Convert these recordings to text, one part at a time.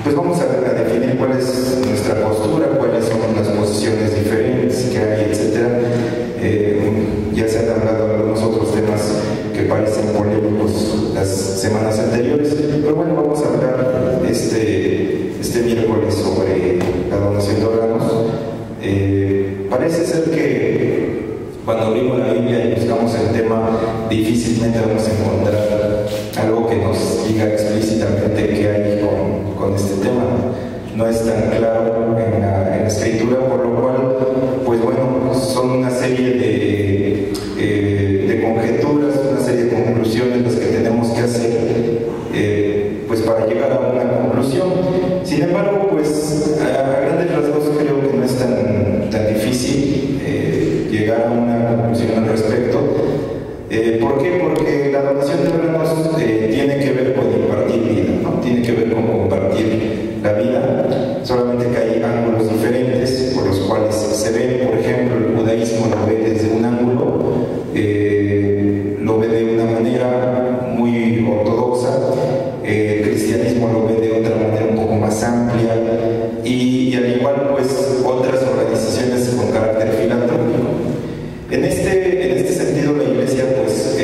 pues vamos a definir cuál es nuestra postura, cuáles son las posiciones diferentes que hay, etcétera. Ya se han hablado algunos otros temas que parecen polémicos las semanas anteriores, pero bueno, vamos a hablar este miércoles sobre la donación de órganos. Parece ser que cuando abrimos la Biblia y buscamos el tema, difícilmente vamos a encontrar algo que nos diga explícitamente qué hay con este tema. No es tan claro en la Escritura, por lo cual, pues bueno, son una serie de conjeturas, una serie de conclusiones las que tenemos que hacer pues para llegar a una conclusión. Sin embargo, pues a grandes rasgos creo que no es tan difícil llegar a una conclusión al respecto. ¿Por qué? Porque la donación de órganos tiene que ver con impartir vida, ¿no? Tiene que ver con compartir la vida, solamente que hay ángulos diferentes por los cuales se ve. Por ejemplo, el judaísmo lo ve desde un ángulo, lo ve de una manera muy ortodoxa, el cristianismo lo ve de otra manera un poco más amplia, y al igual pues otras organizaciones con carácter filantrópico. En este sentido, la Iglesia pues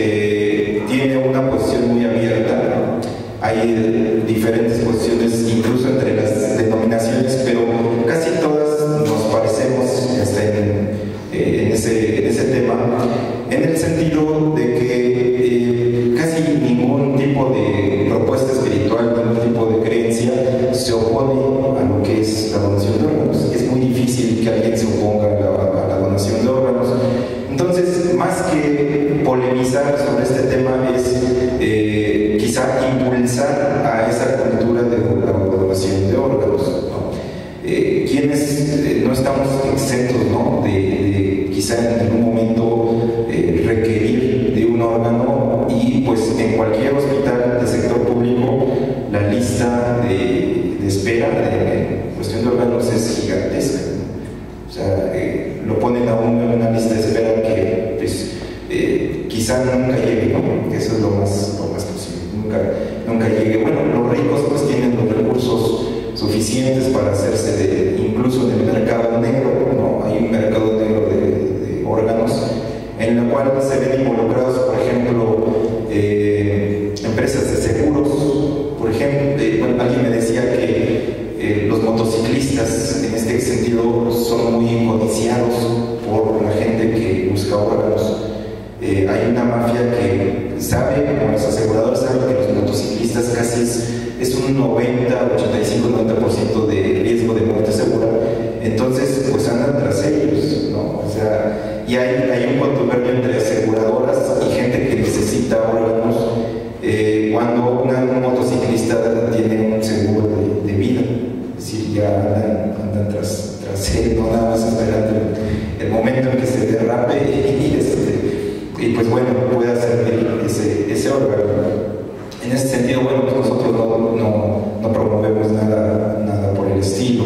tiene una posición muy abierta, ¿no? Hay diferentes posiciones incluso entre las denominaciones, pero casi todas nos parecemos hasta en ese tema, en el sentido de que casi ningún tipo de propuesta espiritual, ningún tipo de creencia se opone a lo que es la donación de órganos. Es muy difícil que alguien se oponga a la donación de órganos. Entonces, más que polemizar sobre este tema, es quizá impulsar a esa cultura de la donación de órganos, ¿no? Quienes no estamos exentos, ¿no? de quizá en algún momento requerir de un órgano, y pues en cualquier hospital del sector público la lista de espera en cuestión de órganos es gigantesca, ¿no? O sea, lo ponen a uno en una lista de espera que pues, quizá nunca llegue, ¿no? Eso es lo más posible, nunca llegue. Bueno, los ricos pues tienen los recursos suficientes para hacerse incluso del mercado negro, ¿no? Hay un mercado negro de órganos en el cual se ven involucrados, por ejemplo, empresas de seguros. Por ejemplo, bueno, alguien me decía que los motociclistas en este sentido son muy codiciados por la gente que busca órganos. Hay una mafia que sabe, como los aseguradores saben, que los motociclistas casi es un 85-90% de riesgo de muerte segura. Entonces pues andan tras ellos, ¿no? O sea, y hay un contubernio entre aseguradoras y gente que necesita órganos, cuando un motociclista tiene un seguro de vida. Es decir, ya andan tras él, no nada más esperando el momento en que se derrape y pues bueno, puede hacer ese órgano. En ese sentido, bueno, pues nosotros no promovemos nada por el estilo,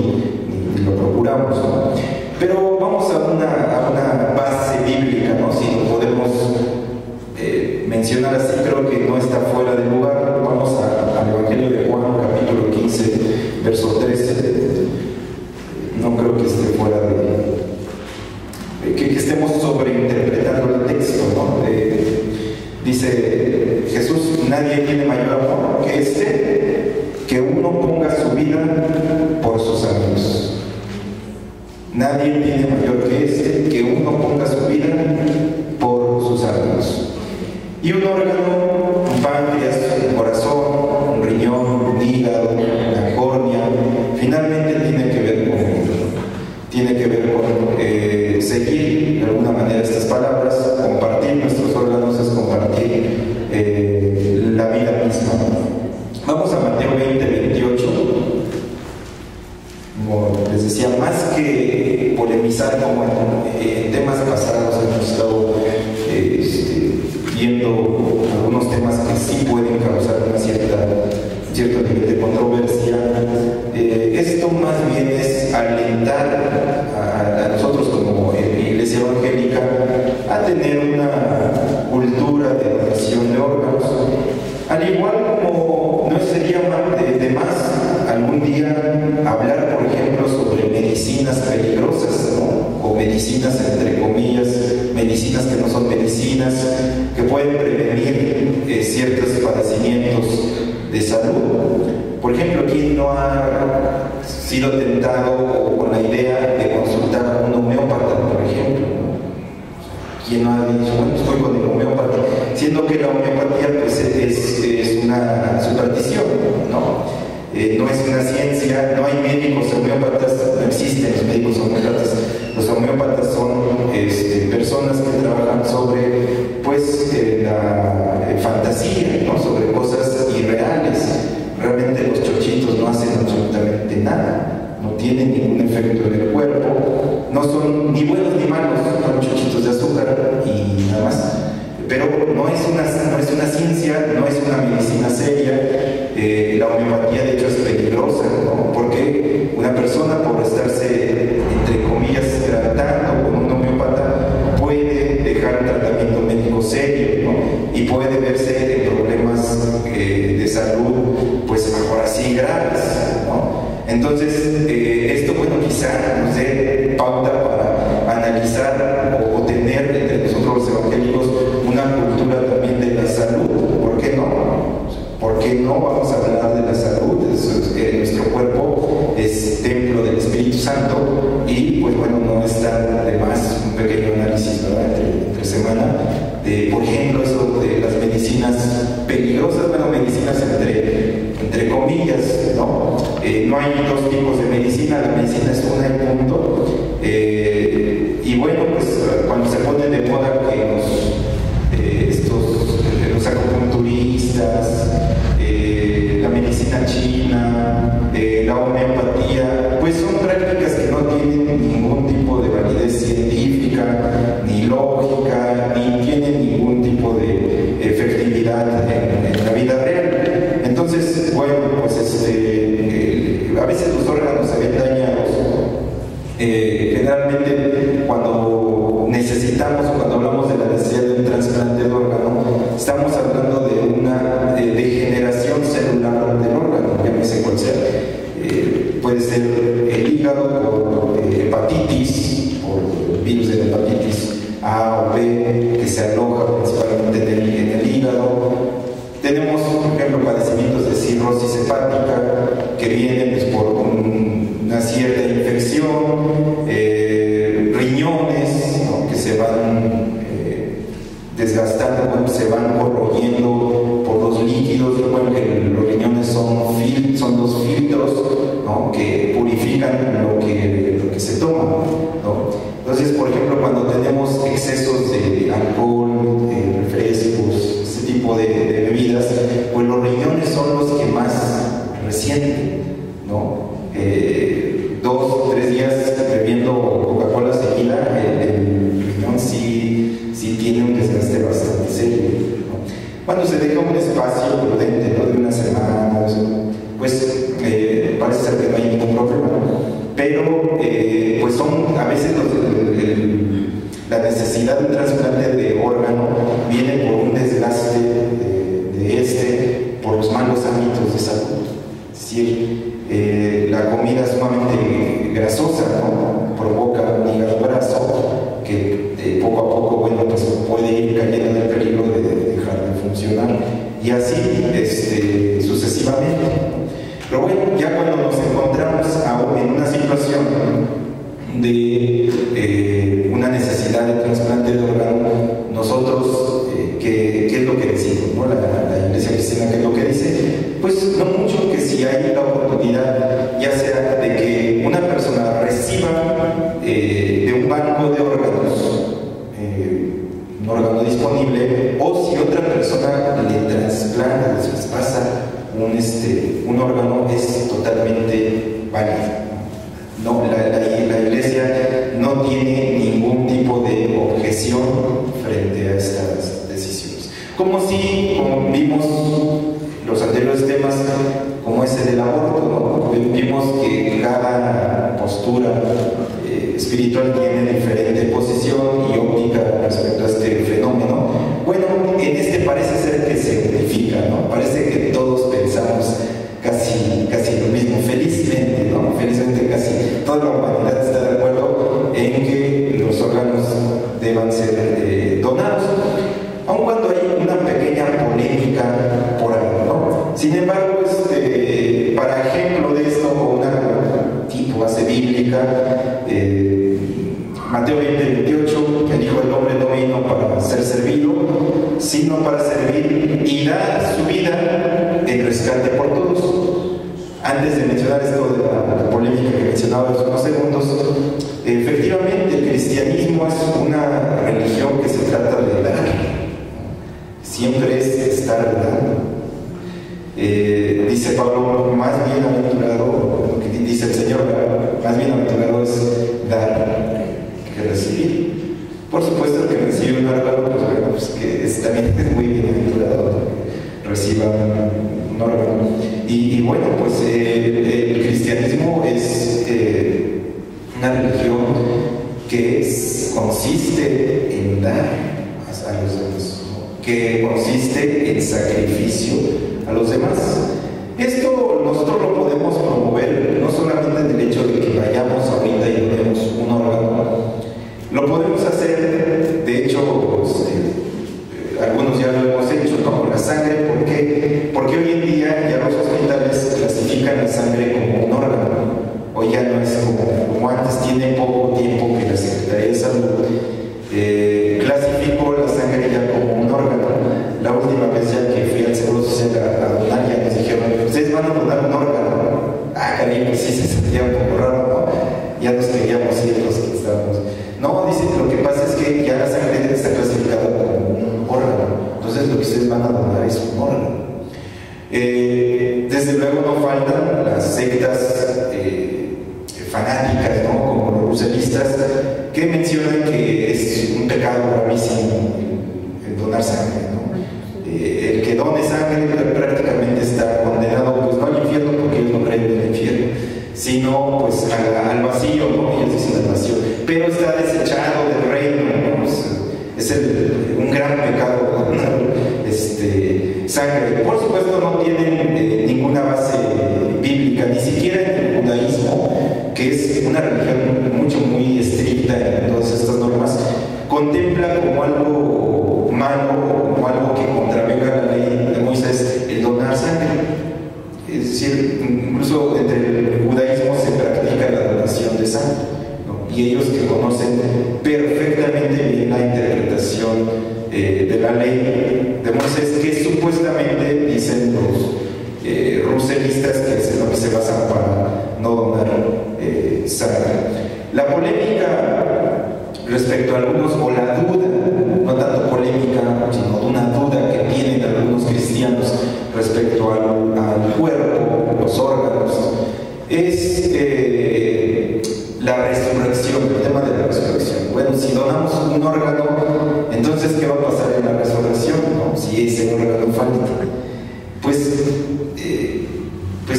ni lo procuramos, ¿no? Pero vamos a una base bíblica, ¿no? Si lo podemos mencionar así, creo que no está fuera de lugar. Vamos al Evangelio de Juan, capítulo 15, verso 13. No creo que esté fuera que estemos sobreinterpretando el texto, ¿no? Dice Jesús: nadie tiene mayor amor que que uno ponga su vida por sus amigos. Nadie tiene mayor que uno ponga su vida por sus amigos. Y un órgano, un páncreas, un corazón, un riñón, un hígado, una córnea, finalmente tiene que ver con seguir de alguna manera estas palabras. Compartir nuestros órganos es compartir la vida misma. Vamos a Mateo 20-28. Como les decía, más que polemizar como en temas pasados, hemos estado viendo algunos temas que sí pueden causar una cierto nivel de controversia. Esto más bien es alentar a nosotros como Iglesia Evangélica a tener una cultura de donación de órganos, al igual como no sería medicinas, entre comillas, medicinas que no son medicinas, que pueden prevenir ciertos padecimientos de salud. Por ejemplo, ¿quién no ha sido tentado con la idea de consultar a un homeópata, por ejemplo? ¿Quién no ha dicho, bueno, estoy con el homeópata? Siendo que la homeopatía pues, es una superstición, ¿no? No es una ciencia, no hay médicos homeópatas, no existen los médicos homeópatas. Los homeópatas son personas que trabajan sobre pues, la fantasía, ¿no? Sobre cosas irreales. Realmente los chochitos no hacen absolutamente nada, no tienen ningún efecto en el cuerpo, no son ni buenos ni malos, son chochitos de azúcar y nada más. Pero no es una ciencia, no es una medicina seria. La homeopatía de hecho es peligrosa, ¿no? Porque una persona por estarse, entre comillas, tratando con un homeópata puede dejar un tratamiento médico serio, ¿no? Y puede verse en problemas de salud, pues ahora sí graves, ¿no? Entonces, esto, bueno, quizá nos dé pauta para analizar o tener entre nosotros los evangélicos una cultura también de la salud. ¿Por qué no? ¿Por qué no vamos a hablar de la salud? Nuestro cuerpo es templo del Espíritu Santo y, pues bueno, no está de más un pequeño análisis, ¿verdad? Entre semana, de, por ejemplo, eso de las medicinas peligrosas, bueno, medicinas entre comillas, ¿no? No hay dos tipos de medicina, la medicina es una y punto. Y bueno, pues cuando se pone de moda que los acupunturistas, la medicina china, la homeopatía, pues son prácticas que no tienen ningún tipo de validez científica, ni lógica, ni tienen ningún tipo de efectividad en la vida real. Entonces, bueno, pues a veces los órganos se ven dañados. Generalmente cuando necesitamos o cuando hablamos de la necesidad de un trasplante de órgano, estamos hablando de una degeneración celular del órgano, llámese cual sea. Puede ser el hígado por hepatitis, por virus de la hepatitis A o B, que se aloja principalmente en el hígado. Tenemos, por ejemplo, padecimientos de cirrosis hepática que vienen pues, por una cierta infección, riñones, ¿no? Que se van desgastando, bueno, se van corroyendo por los líquidos. Recuerden que los riñones son los filtros, ¿no? Que purifican lo que se toma, ¿no? Entonces, por ejemplo, cuando tenemos excesos de alcohol, refrescos, ese tipo de bebidas, pues los riñones son los que más resienten, ¿no? 2 o 3 días bebiendo Coca-Cola seguida, el riñón sí tiene un desgaste bastante serio, ¿no? Cuando se deja un espacio prudente, ¿no? De una semana, pues parece ser que no hay ningún problema, ¿no? Pero pues a veces la necesidad de un trasplante de órgano viene por un desgaste por los malos hábitos de salud. Es decir, la comida sumamente grasosa, ¿no? Provoca un hígado graso que poco a poco, bueno, pues puede ir cayendo en el peligro de dejar de funcionar y así sucesivamente. Pero bueno, ya cuando nos encontramos en una situación de una necesidad de trasplante de órgano, nosotros, ¿qué es lo que decimos, ¿no? La Iglesia Cristiana, ¿qué es lo que dice? Pues no mucho, que si hay la oportunidad, ya sea de que una persona reciba de un banco de órganos, un órgano disponible, o si otra persona le trasplanta, les pasa un órgano, es totalmente válido. No, la Iglesia no tiene ningún tipo de objeción frente a estas decisiones. Como vimos los anteriores temas, como ese del aborto, ¿no? Vimos que cada postura espiritual tiene diferente posición y óptica respecto a este fenómeno. Bueno, en este parece ser que se unifica, ¿no? Parece que todos pensamos casi lo mismo, felizmente, ¿no? Felizmente casi toda la humanidad está de acuerdo en que sino para servir y dar su vida en rescate por todos. Antes de mencionar esto de la polémica que mencionaba hace unos segundos, efectivamente el cristianismo es una religión que se trata de dar. Siempre es estar dando. Dice Pablo, más bienaventurado, que dice el Señor, más bienaventurado es dar que recibir. Por supuesto, el que recibe un órgano, pues bueno, pues que también es muy bienaventurado que reciba un órgano. Y bueno, pues el cristianismo es una religión que consiste en dar a los demás, que consiste en sacrificio a los demás. Esto nosotros lo podemos promover no solamente en el hecho de que vayamos ahorita y donemos un órgano, lo podemos hacer, de hecho, algunos ya lo hemos hecho, ¿no? Con la sangre. ¿Por qué? Porque hoy en día ya los hospitales clasifican la sangre como un órgano. Hoy ya no es como antes, tiene poco tiempo que la Secretaría de Salud clasificó la sangre ya como un órgano. La última vez ya que fui al Seguro Social a donar, ya nos dijeron, ustedes van a donar un órgano. Ah, caray, pues sí, se sentía un poco raro, ¿no? Ya nos queríamos ir los que estábamos. No, dice, lo que pasa es que ya la sangre está clasificada como un órgano. Entonces lo que ustedes van a donar es un órgano. Desde luego no faltan las sectas fanáticas, ¿no? Como los ruselistas, que mencionan que es un pecado gravísimo el donar sangre, ¿no? El que done sangre prácticamente está condenado, pues no al infierno, porque ellos no creen en el infierno, sino pues al vacío, ¿no? Ellos dicen al vacío, pero está desechado del reino, ¿no? Pues, es un gran pecado donar sangre. Por supuesto no tienen ninguna base bíblica, ni siquiera en el judaísmo, que es una religión muy estricta en todas estas normas, contempla como algo malo, como algo que contravenga la ley de Moisés, el donar sangre. Es decir, incluso entre el judaísmo se practica la donación de sangre, ¿no? Y ellos que conocen perfectamente bien la interpretación de la ley de Moisés, que supuestamente dicen los ruselistas que es en lo que se basan para no donar sangre. La polémica respecto a algunos, o la duda, no tanto polémica, sino una duda que tienen algunos cristianos respecto al cuerpo, los órganos, es la resurrección, el tema de la resurrección. Bueno, si donamos un órgano, entonces ¿qué va a pasar en la resurrección, ¿no? Si ese órgano falta. Pues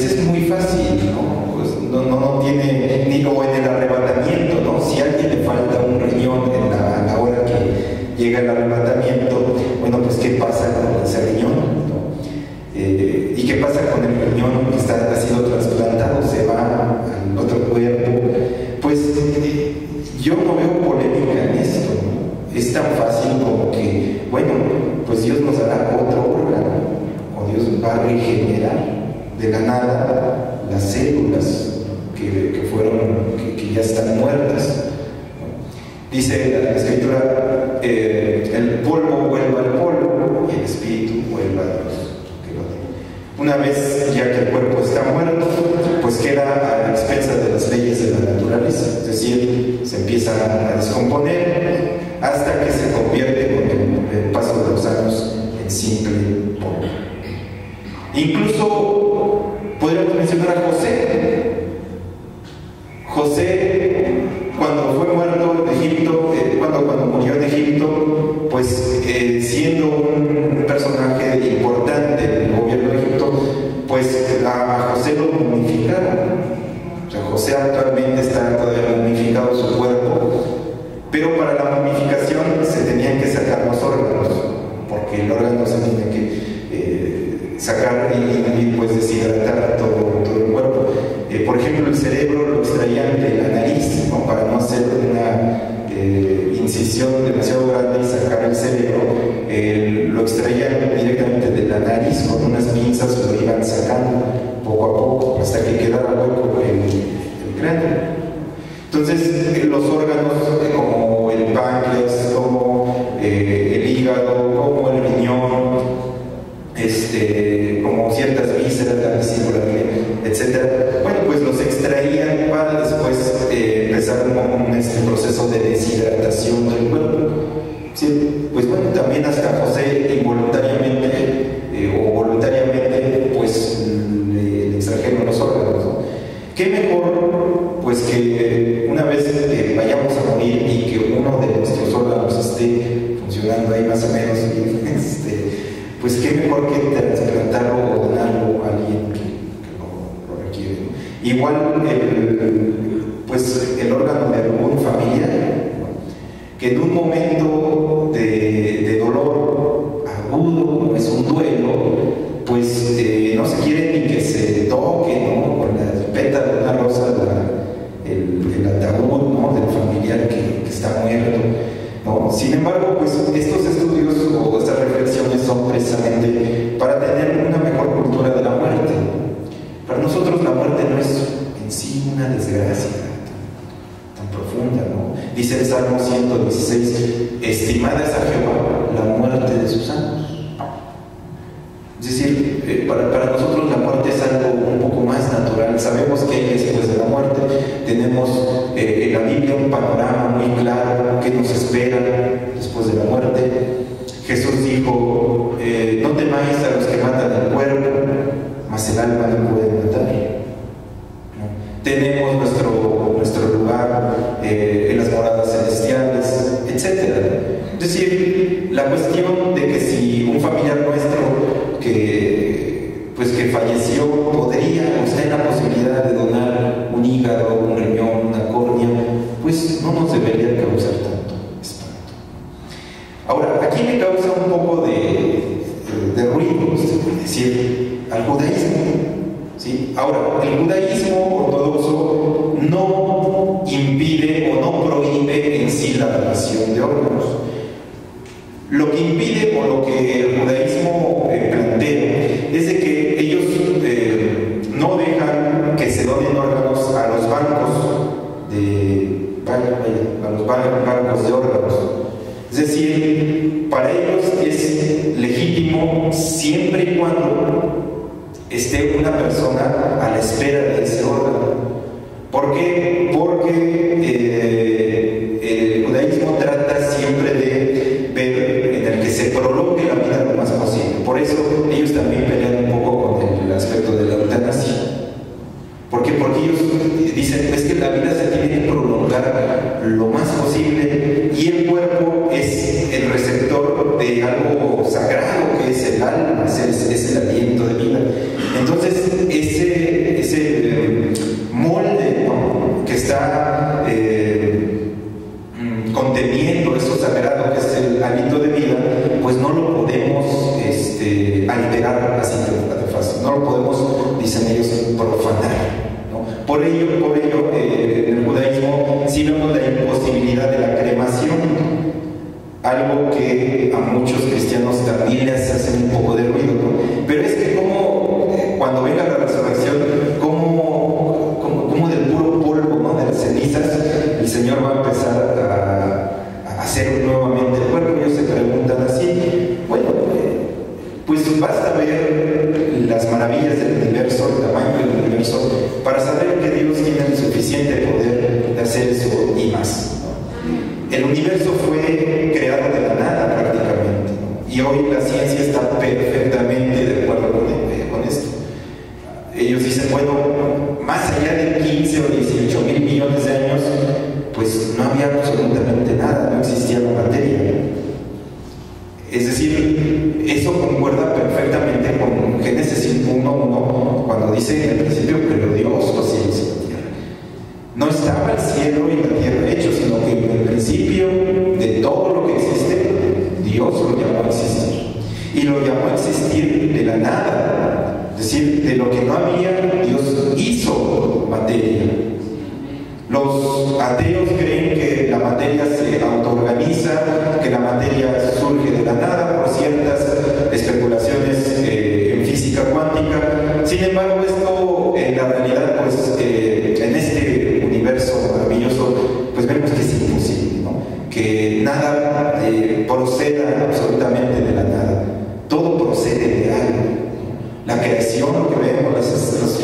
es muy fácil, ¿no? Pues no tiene, ni o en el arrebatamiento, ¿no? Si a alguien le falta un riñón a la hora que llega el arrebatamiento, bueno, pues ¿qué pasa con ese riñón, ¿no? ¿Y qué pasa con el riñón que ha sido trasplantado? Se va al otro cuerpo. Pues yo no veo polémica en esto, ¿no? Es tan fácil como que, bueno, pues Dios nos dará otro órgano, o Dios va a regenerar de la nada las células que ya están muertas. Dice la Escritura, el polvo vuelve al polvo y el espíritu vuelve a Dios. Una vez ya que el cuerpo está muerto, pues queda a expensas de las leyes de la naturaleza, es decir, se empieza a descomponer hasta que se convierte con el paso de los años en simple polvo. Incluso podríamos mencionar a José. José, cuando fue muerto en Egipto, cuando murió en Egipto, pues siendo un personaje importante del gobierno de Egipto, pues a José lo momificaron. O sea, José actualmente está todavía momificado su cuerpo, pero para la momificación se tenían que sacar los órganos, porque el órgano se tiene que sacar y pues deshidratar todo el cuerpo. Por ejemplo, el cerebro lo extraían de la nariz, ¿no? Para no hacer una incisión demasiado grande y sacar el cerebro, lo extraían directamente de la nariz con unas pinzas, lo iban sacando poco a poco hasta que quedara hueco el cráneo. Entonces los órganos como el páncreas, como el hígado, como el riñón, ¿Qué mejor, pues, que una vez que vayamos a morir y que uno de nuestros órganos esté funcionando ahí más o menos, pues qué mejor que trasplantarlo o donarlo a alguien que lo requiere, ¿no? Igual, pues, el órgano de algún familiar, ¿no? Que en un momento de dolor agudo, como es un duelo, pues no se quiere ni que se toque, ¿no? Con la pétala de una rosa el ataúd, ¿no? Del familiar que está muerto, ¿no? Sin embargo, pues estos estudios o estas reflexiones son precisamente para tener una mejor cultura de la muerte. Para nosotros la muerte no es en sí una desgracia tan profunda, ¿no? Dice el Salmo 116, estimada es a Jehová la muerte de sus santos. Es decir, para nosotros la muerte es algo un poco más natural. Sabemos que hay después de la muerte. Tenemos en la Biblia un panorama muy claro que nos espera después de la muerte. Jesús dijo, no temáis a los que matan el cuerpo, mas el alma no puede matar, ¿no? Tenemos nuestro lugar en las moradas celestiales, etc. Es decir, la cuestión de que si un familiar nuestro que falleció podría o está en la posibilidad de donar un hígado, un riñón, una córnea, pues no nos debería causar tanto espanto. Ahora, aquí me causa un poco de ruido, se puede decir, al judaísmo, ¿sí? Ahora, el judaísmo ortodoxo no impide o no prohíbe en sí la donación de órganos. Lo que impide o lo que el judaísmo plantea es de que ellos no dejan que se donen órganos a los bancos de órganos. Es decir, para ellos es legítimo siempre y cuando esté una persona a la espera de ese órgano. ¿Por qué? Porque el judaísmo trata siempre de ver en el que se prolongue la vida lo más posible. Por eso ellos también pelean un poco con el aspecto de la eutanasia. ¿Por qué? Porque ellos dicen es que la vida se tiene que prolongar lo más posible y el cuerpo es el receptor de algo sagrado que es el alma, es el aliento de vida. Entonces ese molde, ¿no? Que está conteniendo eso sagrado que es el aliento de vida, pues no lo podemos alterar así de fácil, no lo podemos, dicen ellos, profanar, ¿no? Por ello en el judaísmo sí vemos la imposibilidad de la cremación, algo que a muchos cristianos también les hace un poco de ruido, ¿no? Pero es que cuando venga la resurrección, como del puro polvo, ¿no? De las cenizas, el Señor va a empezar a hacer nuevamente el cuerpo. Ellos se preguntan así, bueno, pues basta ver las maravillas del universo, el tamaño del universo, para saber que Dios tiene el suficiente poder de hacer eso y más, ¿no? El universo fue creado de la nada prácticamente, ¿no? Y hoy la ciencia está perfectamente de acuerdo con esto. Ellos dicen, bueno, más allá de 15 o 18 mil millones de años, pues no había absolutamente nada, no existía la materia. Es decir, eso concuerda perfectamente con Génesis 1:1, cuando dice en el principio creó Dios los cielos y la tierra. No estaba el cielo y la tierra hechos, sino que en el principio de todo lo que existe, Dios lo llamó a existir. Y lo llamó a existir de la nada. Es decir, de lo que no había, Dios hizo materia. Los ateos creen que la materia se autoorganiza, que la materia surge de la nada por ciertas especulaciones en física cuántica. Sin embargo, esto en la realidad, pues en este universo maravilloso, pues vemos que es imposible, ¿no? Que nada proceda absolutamente de la nada. Todo procede de algo. La creación, lo que vemos, los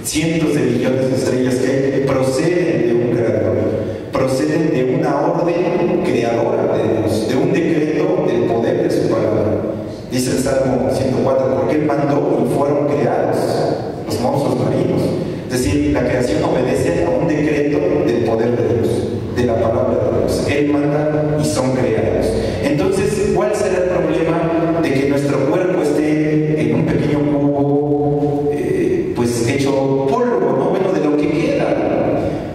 cientos de billones de estrellas que proceden de un creador, proceden de una orden creadora de Dios, de un decreto del poder de su palabra. Dice el Salmo 104, porque Él mandó y fueron creados los monstruos marinos. Es decir, la creación no hecho polvo, ¿no? Bueno, de lo que queda,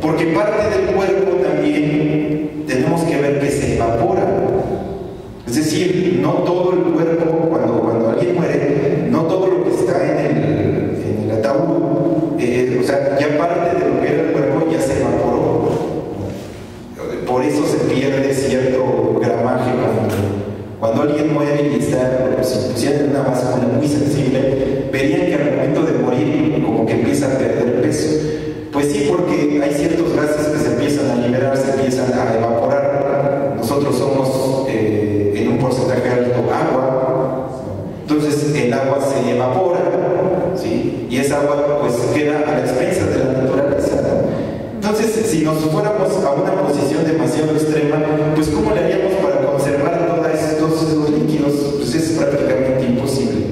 porque parte del cuerpo también tenemos que ver que se evapora. Es decir, no todo el cuerpo, cuando alguien muere, no todo lo que está en el ataúd, o sea, ya parte de lo que era el cuerpo ya se evaporó. Por eso se pierde cierto gramaje cuando alguien muere y está, si pusieran una báscula muy sensible, verían que al momento de morir como que empieza a perder peso. Pues sí, porque hay ciertos gases que se empiezan a liberar, se empiezan a evaporar. Nosotros somos en un porcentaje alto agua, entonces el agua se evapora, ¿sí? Y esa agua pues queda a la expensa de la naturaleza, ¿no? Entonces, si nos fuéramos a una posición demasiado extrema, pues ¿cómo le haríamos para conservar todos esos líquidos? Pues es prácticamente imposible,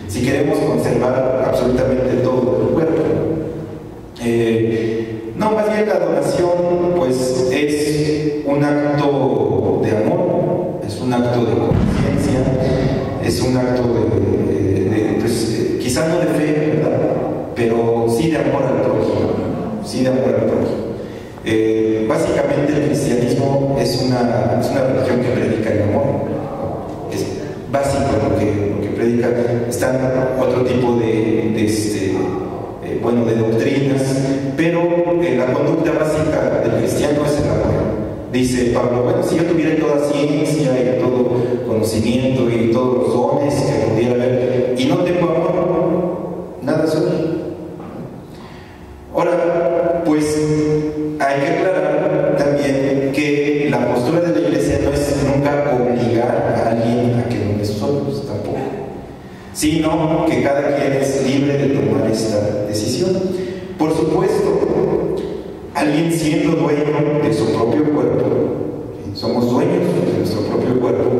si queremos conservar absolutamente todo el cuerpo. No, más bien la donación pues es un acto de amor, es un acto de conciencia, es un acto pues, quizá no de fe, ¿verdad? Pero sí de amor al prójimo, sí de amor al prójimo. Básicamente el cristianismo es una religión que predica el amor, ¿no? Es básico lo que predica. Están otro tipo de doctrinas, pero la conducta básica del cristiano es el amor. Dice Pablo, bueno, si yo tuviera toda ciencia y todo conocimiento y todos los dones que pudiera haber y no tengo amor, nada soy. Ahora, pues hay que aclarar también que la postura de la Iglesia no es nunca obligar a alguien a que done sus ojos, tampoco, sino que cada quien es libre de tomar esta decisión. Por supuesto, alguien siendo dueño de su propio cuerpo, somos dueños de nuestro propio cuerpo,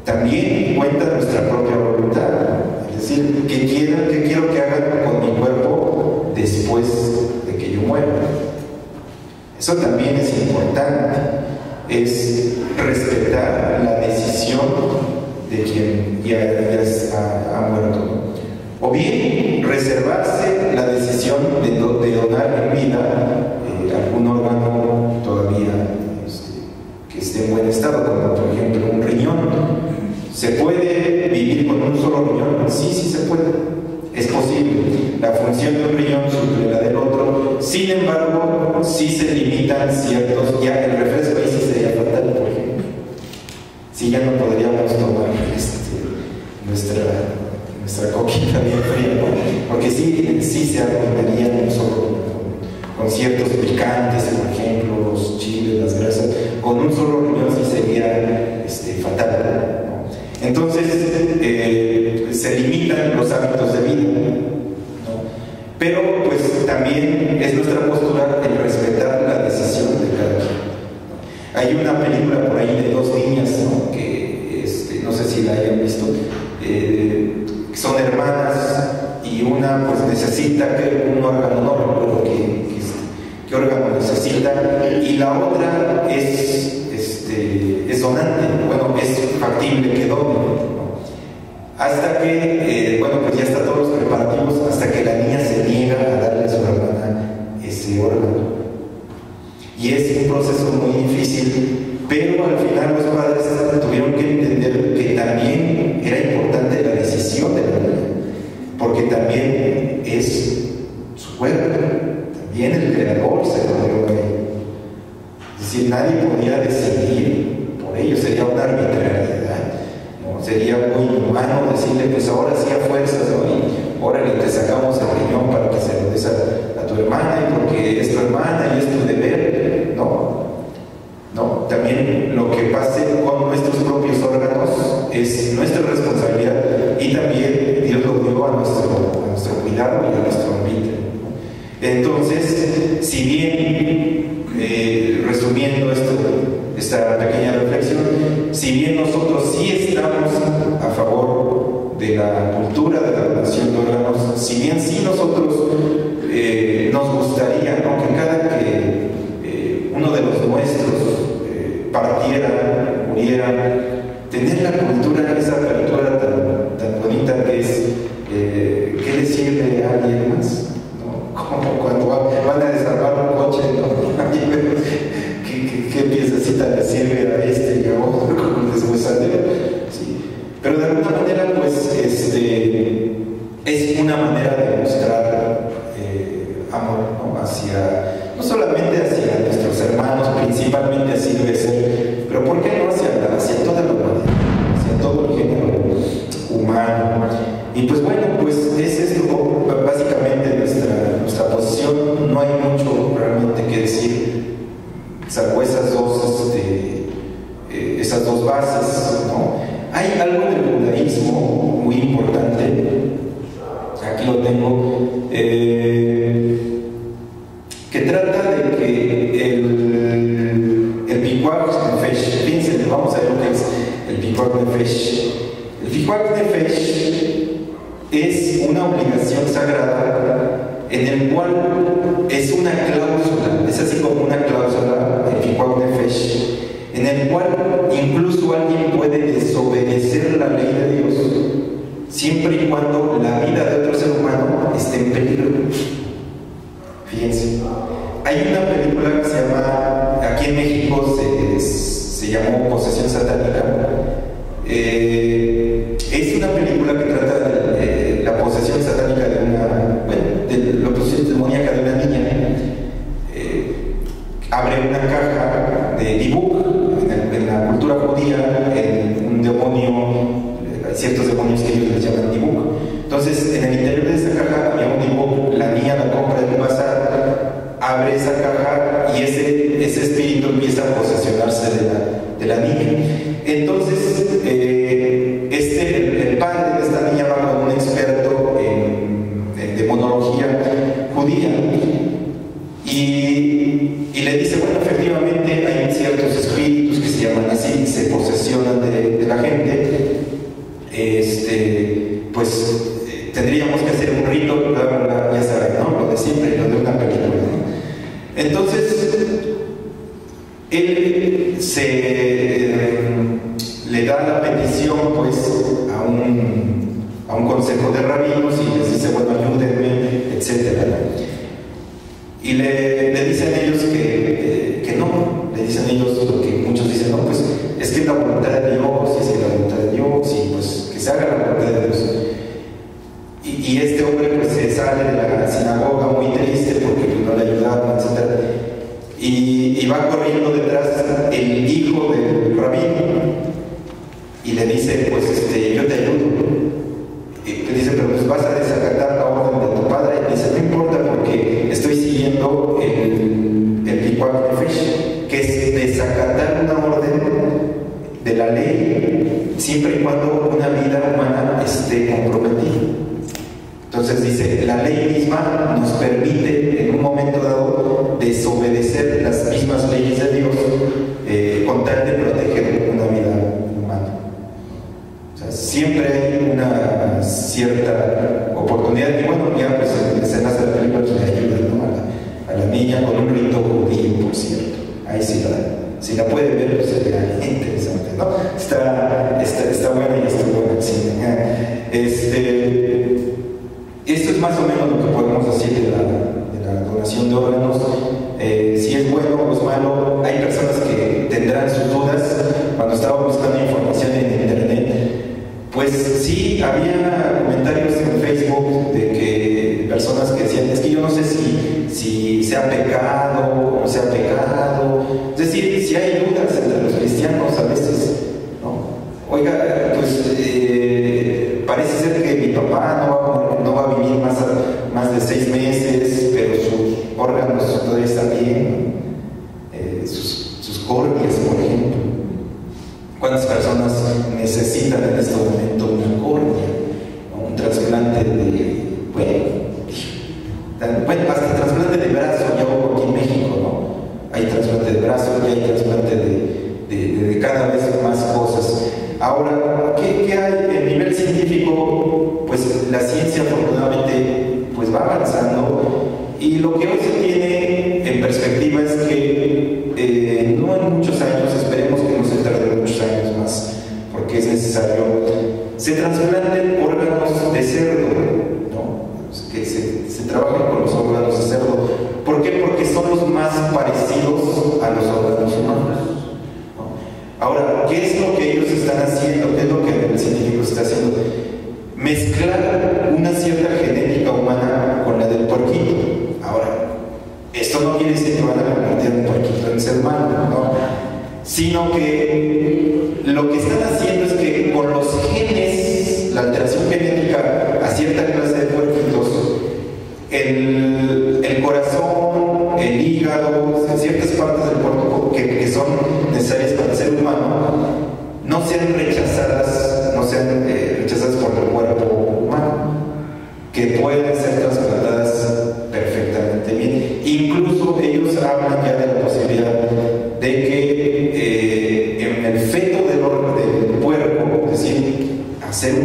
también cuenta nuestra propia voluntad. Es decir, ¿qué quiero que hagan con mi cuerpo después de que yo muera? Eso también es importante, es respetar la decisión de quien ya ha muerto. O bien reservarse la decisión de donar en vida algún órgano todavía que esté en buen estado, como por ejemplo un riñón. ¿Se puede vivir con un solo riñón? Sí, sí se puede. Es posible. La función de un riñón suple la del otro. Sin embargo, sí se limitan ciertos. Ya el refresco ahí sí sería fatal, por ejemplo. Sí, ya no podríamos tomar nuestra coquita bien fría, ¿no? Porque sí se arruinaría solo con ciertos picantes, por ejemplo, los chiles, las grasas. Con un solo riñón sí sería fatal, ¿no? Entonces, se limitan los hábitos de vida, ¿no? Pero, pues, también es nuestra postura el respetar la decisión de cada quien. Hay una película por ahí de dos niñas, ¿no? Que no sé si la hayan visto, son hermanas y una pues necesita que un órgano, no recuerdo qué órgano necesita, y la otra es donante, bueno, es factible que done, ¿no? Hasta que, pues ya está todos los preparativos, hasta que la niña se niega a darle a su hermana ese órgano. Y es un proceso muy difícil, pero al final los padres tuvieron que entender que también era importante la decisión de la niña, porque también es su cuerpo, también el creador se lo dio a ella. Es decir, nadie podía decidir por ello, sería una arbitrariedad, ¿no? Sería muy humano decirle, pues ahora sí a fuerzas, ¿no? Y órale, te sacamos el riñón para que se lo des a tu hermana, y porque es tu hermana y es tu deber, ¿no? No, también lo que pase con nuestros propios órganos es nuestra responsabilidad, y también Dios lo dio a nuestro cuidado y a nuestro arbitrio. Entonces, si bien, resumiendo esta pequeña reflexión, si bien nosotros sí estamos a favor de la cultura de la donación de órganos, si bien sí nosotros nos gustaría, ¿no?, que cada que uno de los nuestros partiera, muriera, tener la cultura, esa apertura tan bonita que es, ¿qué le sirve a alguien más? ¿No? Pikuach Nefesh es una obligación sagrada en el cual es una cláusula, es así como una cláusula de Pikuach Nefesh, en el cual incluso alguien puede desobedecer la ley de Dios siempre y cuando la vida de otro ser humano esté en peligro. Fíjense, hay una película que se llama, aquí en México se llamó Posesión Satánica. Es una película que trata de la posesión satánica de la posesión demoníaca de una niña. Abre una caja de Dibuk en la cultura judía, en un demonio, hay ciertos demonios que ellos les llaman Dibuk. Entonces, en el interior de esa caja había un Dibuk, la niña la compra en un bazar, abre esa caja y ese espíritu empieza a posesionarse de la niña. Entonces, el padre de esta niña va con un experto en demonología judía y le dice, bueno, efectivamente hay ciertos espíritus que se llaman así, se posesionan de la gente, pues tendríamos que hacer un rito, bla, bla, bla, ya saben, ¿no? Lo de siempre, lo de una película, ¿no? Entonces, él le da la petición, pues, a un consejo de rabinos y les dice, bueno, ayúdenme, etc. Y le dicen ellos que no, le dicen ellos lo que muchos dicen, no, pues es que es la voluntad de Dios, y es que la voluntad de Dios, y pues que se haga la voluntad de Dios. Y este hombre pues se sale de la sinagoga muy triste porque pues, no le ayudaban, etc. Y va corriendo detrás el hijo del rabino y le dice, pues yo te ayudo. Y le dice, pero pues vas a desacatar la orden de tu padre. Y dice, no importa porque estoy siguiendo el Pikuach Nefesh, que es desacatar una orden de la ley siempre y cuando una vida humana esté comprometida. Entonces dice, la ley misma nos permite en un momento dado desobedecer las mismas leyes de Dios con tal de proteger una vida humana. O sea, siempre hay una cierta oportunidad y bueno, ya pues en escenas de la película pues, le ayuda, ¿no? a la niña con un rito judío, por cierto. Ahí sí si la puede ver, pues sería interesante, ¿no? Está buena y está buena el cine. Esto es más o menos lo que podemos decir de la donación de órganos. Si es bueno o es malo, hay personas que tendrán sus dudas. Cuando estaba buscando información en internet, pues sí, había comentarios en Facebook de que personas que decían, es que yo no sé si sea pecado o no sea pecado. Es decir, si hay dudas entre los cristianos a veces, ¿no? Oiga, pues parece ser que mi papá no va a vivir más de 6 meses, pero sus órganos todavía están bien, sus córneas, por ejemplo. ¿Cuántas personas necesitan en este momento una córnea? Un trasplante hasta trasplante de brazo ya hubo aquí en México, ¿no? Hay trasplante de brazo y hay trasplante de cada vez más cosas. Ahora, ¿qué hay en nivel científico? Pues la ciencia afortunadamente pues va avanzando y lo que hoy se tiene en perspectiva es que no en muchos años, esperemos que no se tarde muchos años más, porque es necesario, se trasplanten órganos de cerdo, ¿no? Que se trabajen con los órganos de cerdo. ¿Por qué? Porque son los más parecidos a los órganos humanos. Ahora, ¿qué es lo que ellos están haciendo? ¿Qué es lo que el científico está haciendo? Mezclar una cierta genética humana con la del puerquito. Ahora, esto no quiere decir que van a convertir a un puerquito en ser humano, ¿no? Sino que lo que están haciendo es que con los genes, la alteración genética a cierta clase de puerquitos, el corazón, el hígado, ciertas partes del cuerpo que son necesarias para el ser humano, no sean rechazadas por el cuerpo humano, que pueden ser trasplantadas perfectamente bien. Incluso ellos hablan ya de la posibilidad de que en el feto del puerco, es decir, hacer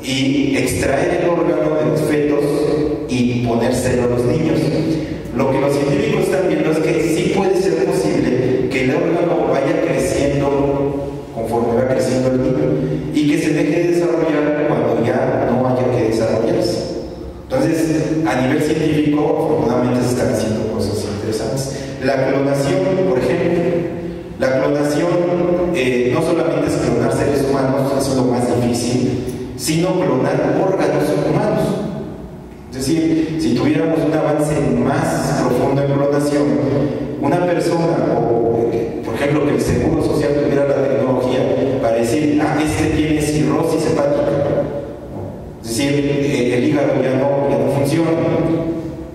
y extraer el órgano de los fetos y ponérselo a los niños. Lo que los científicos están viendo es que sí puede ser posible que el órgano vaya creciendo conforme va creciendo el niño y que se deje de desarrollar cuando ya no haya que desarrollarse. Entonces, a nivel científico, afortunadamente se están haciendo cosas interesantes. La clonación, por ejemplo, la clonación no solamente es clonar seres humanos, es lo más difícil, sino clonar órganos humanos. Es decir, si tuviéramos un avance más profundo en clonación, una persona, o por ejemplo que el Seguro Social tuviera la tecnología para decir, este tiene cirrosis hepática, es decir, el hígado ya no funciona,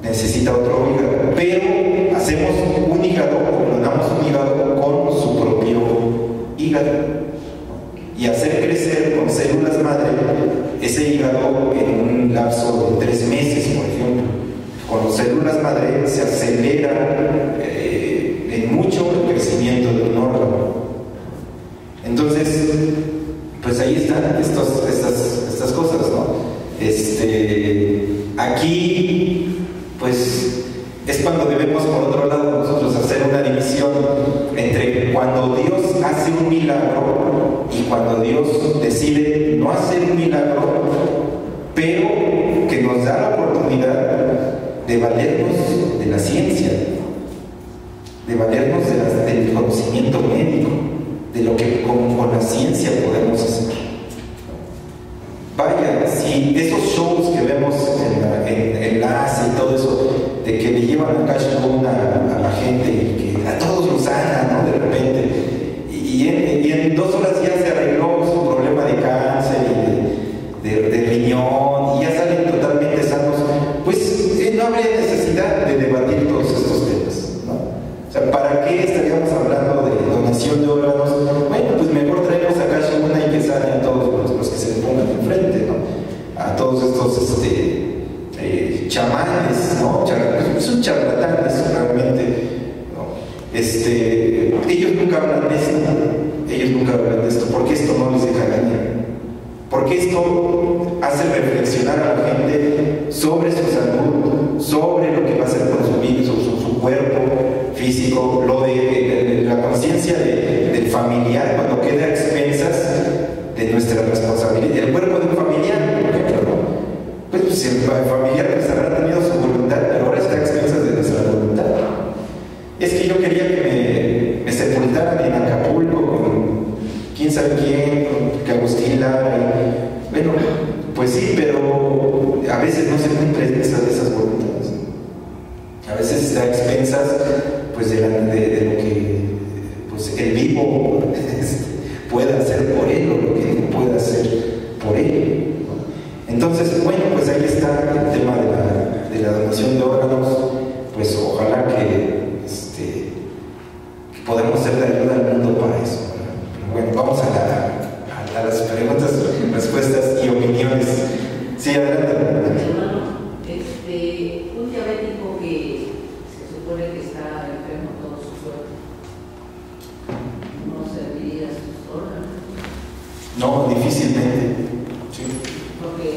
necesita otro hígado, pero hacemos un hígado, o clonamos un hígado con su propio hígado, y hacer crecer con células madre ese hígado en un lapso de 3 meses, por ejemplo. Con las células madre se acelera en mucho el crecimiento de un órgano. Entonces, pues ahí están estas cosas, ¿no? Aquí, pues, es cuando debemos, por otro lado, nosotros hacer una división entre cuando Dios hace un milagro y cuando Dios decide no hacer un milagro, pero que nos da la oportunidad de valernos de la ciencia, de valernos del conocimiento médico, de lo que con la ciencia podemos hacer. Vaya, si esos shows que vemos en la Asia y todo eso, de que le llevan a Cash a la gente y que a todos los sanan, ¿no? De repente, y en 2 horas ya se arregló su problema de cáncer y de riñón, y ya salen totalmente sanos, pues no habría necesidad de debatir todos estos temas, ¿no? O sea, ¿para qué estaríamos hablando de donación de órganos? Bueno, pues mejor traemos a Cash y que salen todos los que se le pongan enfrente, ¿no? A todos estos chamanes, ¿no? Son charlatanes realmente, ¿no? Ellos nunca hablan de esto, porque esto no les deja ganar, porque esto hace reflexionar a la gente sobre su salud, sobre lo que va a hacer con su vida, su cuerpo físico, lo de la conciencia del familiar cuando queda a expensas de nuestra responsabilidad, el cuerpo de un familiar, por ejemplo, ¿no? Pues el familiar pues habrá tenido su voluntad, pero ahora está a expensas de nuestra voluntad. Es que yo quería que me sepultaran en Acapulco con quién sabe quién, con Agustín Lara, y, bueno, pues sí, pero a veces no se cumplen esas voluntades, ¿no? A veces está a expensas pues de lo que pues el vivo pueda hacer por él, o lo que no pueda hacer por él, ¿no? Entonces, bueno, pues ahí está el tema de la donación de órganos. Pues ojalá que podamos ser de ayuda al mundo para eso, ¿no? Pero bueno, vamos a las preguntas, respuestas y opiniones. Sí, adelante. Un diabético que se supone que está enfermo todo su cuerpo, ¿no serviría sus órganos? No, difícilmente. Sí. Porque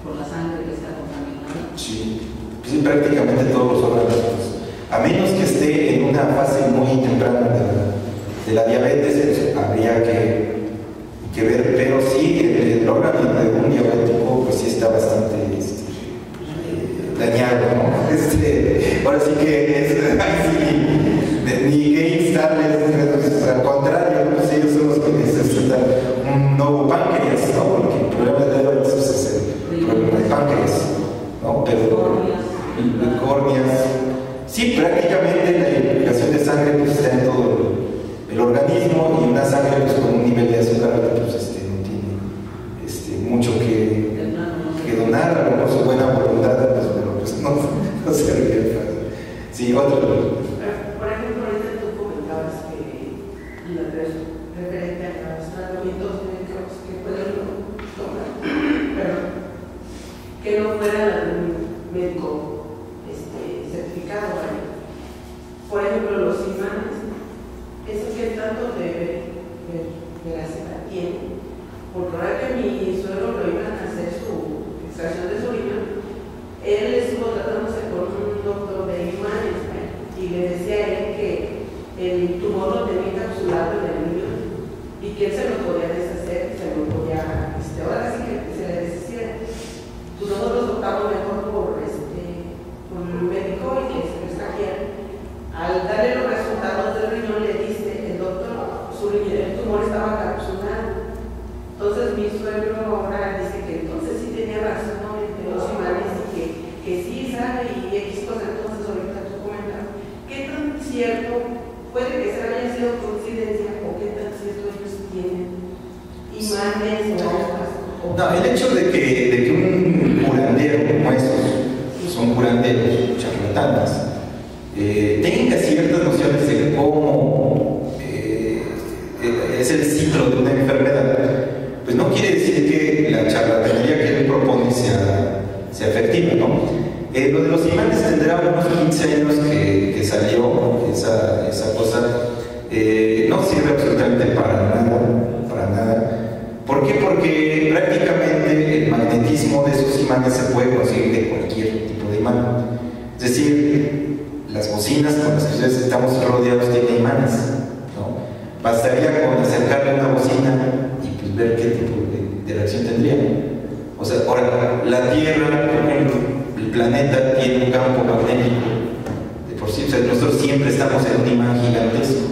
por la sangre que está contaminada. Sí, pues prácticamente todos los órganos, pues, a menos que esté en una fase muy temprana de la diabetes, habría que ver, pero sí, el órgano de un diabético pues sí está bastante dañado, ¿no? Ahora sí que es ni que instarles, al contrario, pues ellos son los que necesitan un nuevo páncreas, ¿no? Porque el problema de la diabetes es el problema de páncreas, ¿no? Pero córneas. Sí, prácticamente la irrigación de sangre pues está en todo el organismo, y una sangre pues con un nivel de azúcar pues no tiene mucho que donar, a lo mejor su buena voluntad, pues, pero pues no serviría para. Sí, otro. Por ejemplo, ahorita tú comentabas que referente a los tratamientos médicos que pueden tomar, pero que no fuera un médico certificado. Por ejemplo, los imanes, ¿esos qué tanto de veracidad tienen? Porque ahora que mi suegro lo iban a el hecho de que un curandero como esos, son curanderos, charlatanes, tenga ciertas nociones de cómo es el ciclo de una enfermedad, pues no quiere decir que la charlatanería que él propone sea efectiva, ¿no? Lo de los imanes tendrá unos 15 años que salió esa cosa. No sirve absolutamente para nada. ¿Por qué? Porque prácticamente el magnetismo de esos imanes se puede conseguir de cualquier tipo de imán. Es decir, las bocinas con las que ustedes estamos rodeados tienen imanes, ¿no? Bastaría con acercarle una bocina y pues ver qué tipo de reacción tendría. O sea, ahora, la Tierra, por ejemplo, el planeta tiene un campo magnético de por sí. O sea, nosotros siempre estamos en un imán gigantesco.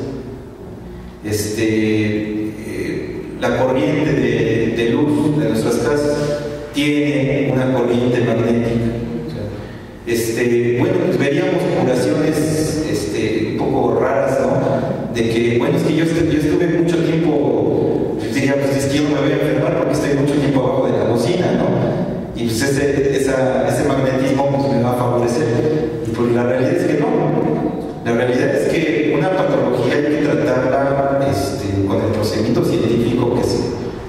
La corriente de luz de nuestras casas tiene una corriente magnética. O sea, bueno, pues veríamos curaciones un poco raras, ¿no? De que, bueno, es que yo estuve mucho tiempo, diría, pues es que yo no me voy a enfermar porque estoy mucho tiempo abajo de la bocina, ¿no? Y pues ese magnetismo pues, me va a favorecer. Y pues la realidad es que no. La realidad es que una patología hay que tratarla con el procedimiento científico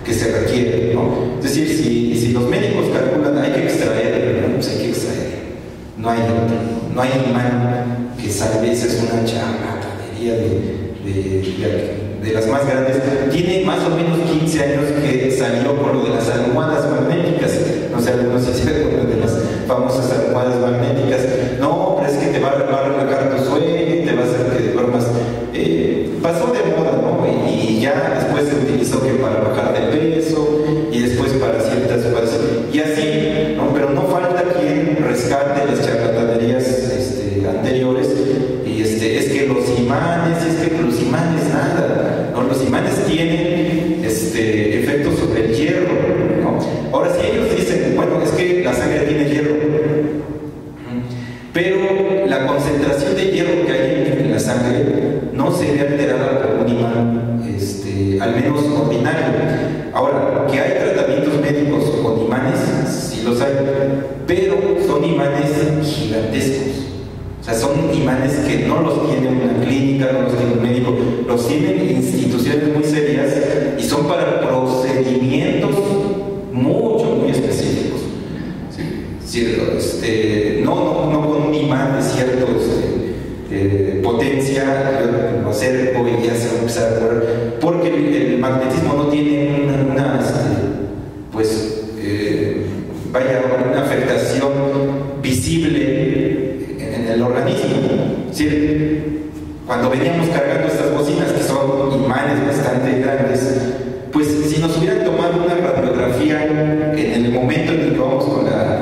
que se requiere, ¿no? Es decir, si los médicos calculan hay que extraer, ¿no? Pues hay que extraer. No hay imán que salve. Esa es una charlatanería de las más grandes. Tiene más o menos 15 años que salió con lo de las almohadas magnéticas. No sé, algunos se acuerdan de las famosas almohadas magnéticas. No, pero es que te va a relajar tu sueño y te va a hacer que duermas. Pasó de moda, ¿no? Y ya después se utilizó que para bajar de peso y después para ciertas cosas. Y así, ¿no? Pero no falta quien rescate las charlatanerías anteriores. Y es que los imanes nada, ¿no? Los imanes tienen efectos sobre el hierro, ¿no? Ahora, si ellos dicen, bueno, es que la sangre tiene hierro, pero la concentración de hierro que hay en la sangre no se ve alterada por un imán, al menos ordinario. Ahora, que hay tratamientos médicos con imanes, sí los hay, pero son imanes gigantescos. O sea, son imanes que no los tiene una clínica, no los tiene un médico, los tienen instituciones muy serias y son para procedimientos muy específicos. ¿Sí? No con un imán de cierta potencia, yo lo acerco y ya se va a empezar a curar, porque el magnetismo no tiene una afectación visible en el organismo. ¿Sí? Cuando veníamos cargando estas bocinas, que son imanes bastante grandes, pues si nos hubieran tomado una radiografía en el momento en el que vamos con la